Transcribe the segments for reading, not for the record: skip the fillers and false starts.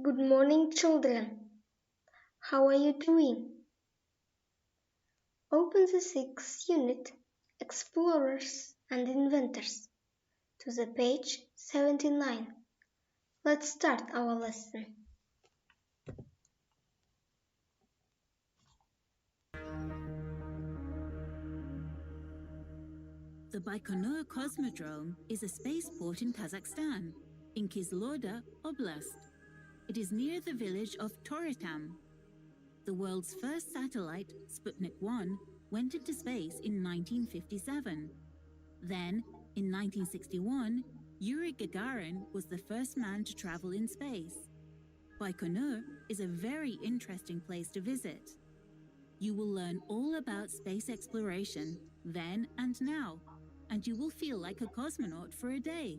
Good morning, children. How are you doing? Open the 6th unit, Explorers and Inventors, to the page 79. Let's start our lesson. The Baikonur Cosmodrome is a spaceport in Kazakhstan, in Kizloda Oblast. It is near the village of Toretam. The world's first satellite, Sputnik 1, went into space in 1957. Then, in 1961, Yuri Gagarin was the first man to travel in space. Baikonur is a very interesting place to visit. You will learn all about space exploration, then and now, and you will feel like a cosmonaut for a day.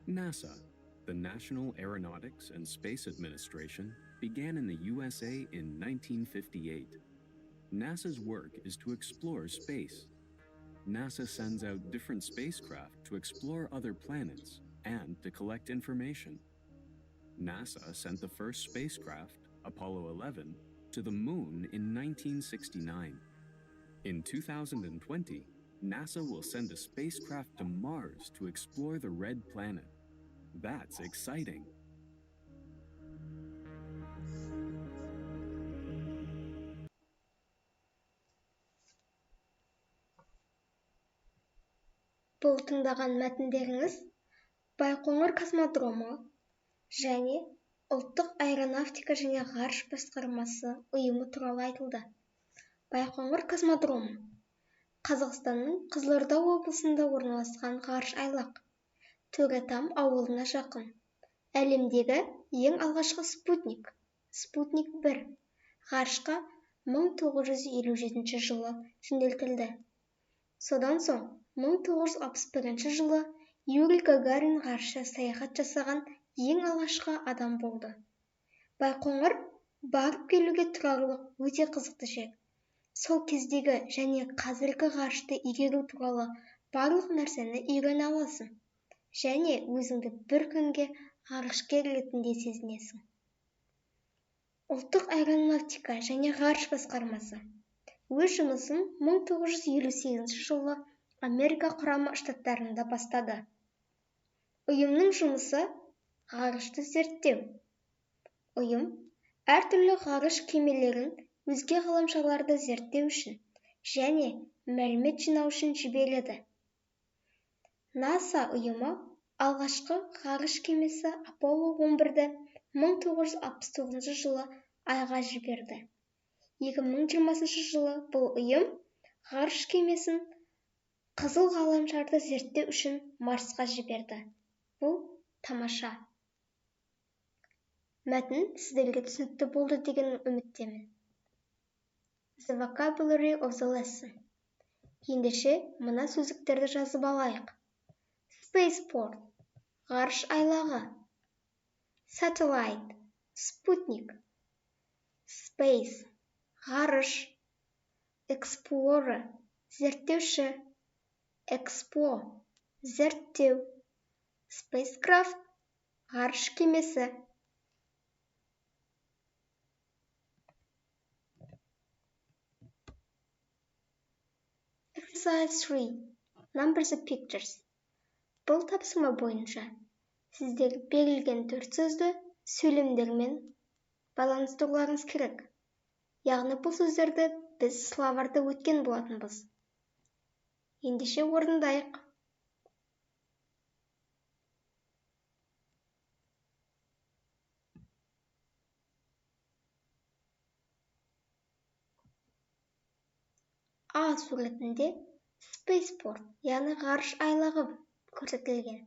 NASA, the National Aeronautics and Space Administration, began in the USA in 1958. NASA's work is to explore space. NASA sends out different spacecraft to explore other planets and to collect information. NASA sent the first spacecraft, Apollo 11, to the moon in 1969. In 2020, NASA will send a spacecraft to Mars to explore the red planet. That's exciting. Бұл тыңдаған мәтіндеріңіз Байқоңыр космодромы және ұлттық аэронавтика және ғарыш басқармасы ұйымы туралы айтылды. Байқоңыр космодромы Қазақстанның Қызылорда облысында орналасқан ғарыш айлақ. Торетам ауылына жақын. Әлемдегі ең алғашқы спутник, Спутник 1, ғарышқа 1957 жылы жөнелтілді. Содан соң 1961 жылы Юрий Гагарин ғарышқа саяхат жасаған ең алғашқы адам болды. Байқоңыр барып келуге тұрарлық өте қызықты жер. Сол кездегі және қазіргі ғарышты игеру туралы барлық нәрсені үйрене аласың. Және өзіңді бір күнге ғарышкер ретінде сезінесің. Ұлттық аэронавтика және ғарыш басқармасы өз жұмысын 1958 жылы Америка құрама штаттарында бастады. Ұйымның жұмысы ғарышты зерттеу. Ұйым әртүрлі ғарыш кемелерін өзге ғаламшарларды зерттеу үшін және мәлімет жинау үшін жібереді. NASA ұйымы алғашқы ғарыш кемесі Apollo 11-ді 1969 жылы айға жіберді. 2020 жылы бұл ұйым ғарыш кемесін қызыл ғаламшарды зерттеу үшін Марсқа жіберді. Бұл тамаша. Мәтін сіздерге түсінікті болды деген үміттемін. The vocabulary of the lesson. Ендеше мына сөздіктерді жазып алайық. Spaceport, ғарыш айлағы. Satellite, спутник. Space, ғарыш. Explorer, зерттеуші. Explore, зерттеу. Spacecraft, ғарыш кемесі. Exercise 3. Number the pictures. Бұл тапсырма бойынша сіздер берілген 4 сөзді сөйлемдермен байланыстыруларыңыз керек. Яғни бұл сөздерді біз словарда өткен болатынбыз. Ендеше орындайық. А суретінде Spaceport, яғни ғарыш айлағы көрсетілген.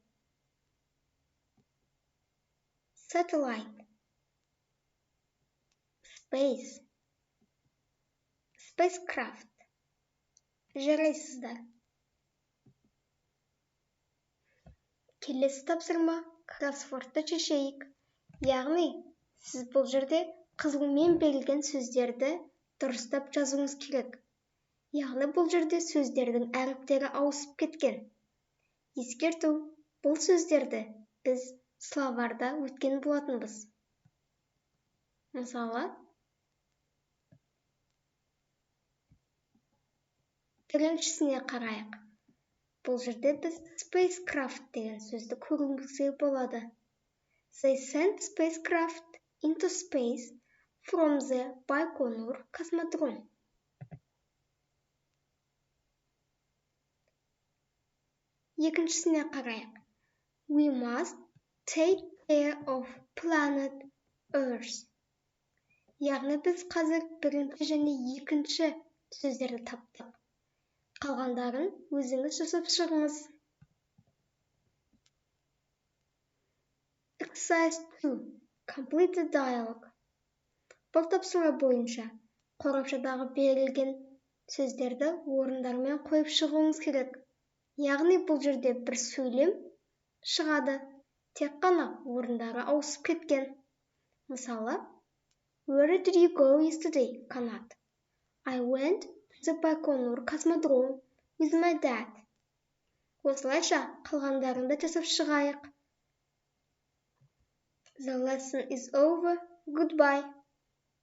Satellite, Space, Spacecraft. Жарайсыздар. Келесі тапсырма кроссвордты шешейік. Яғни, сіз бұл жерде қызылмен берілген сөздерді дұрыстап жазуыңыз керек. Яғни бұл жерде сөздердің әріптері ауысып кеткен. Ескерту, бұл сөздерді біз словарда өткен болатынбыз. Мысалы, біріншісіне қарайық. Бұл жерде біз spacecraft деген сөзді көруімізге болады. They sent spacecraft into space from the Байқоңыр космодром. Екіншісіне қарайық. We must take care of planet Earth. Яғни біз қазір бірінші және екінші сөздерді таптық. Қалғандарын өзіңіз жасап шығыңыз. Exercise 2. Complete the dialogue. Бұл тапсырма бойынша қорапшадағы берілген сөздерді орындармен қойып шығуыңыз керек. Яғни бұл жерде бір сөйлем шығады, тек қана орындары ауысып кеткен. Мысалы, Where did you go yesterday, Канат? I went to the Байқоңыр космодром with my dad. Осылайша қалғандарында жасап шығайық. The lesson is over. Goodbye.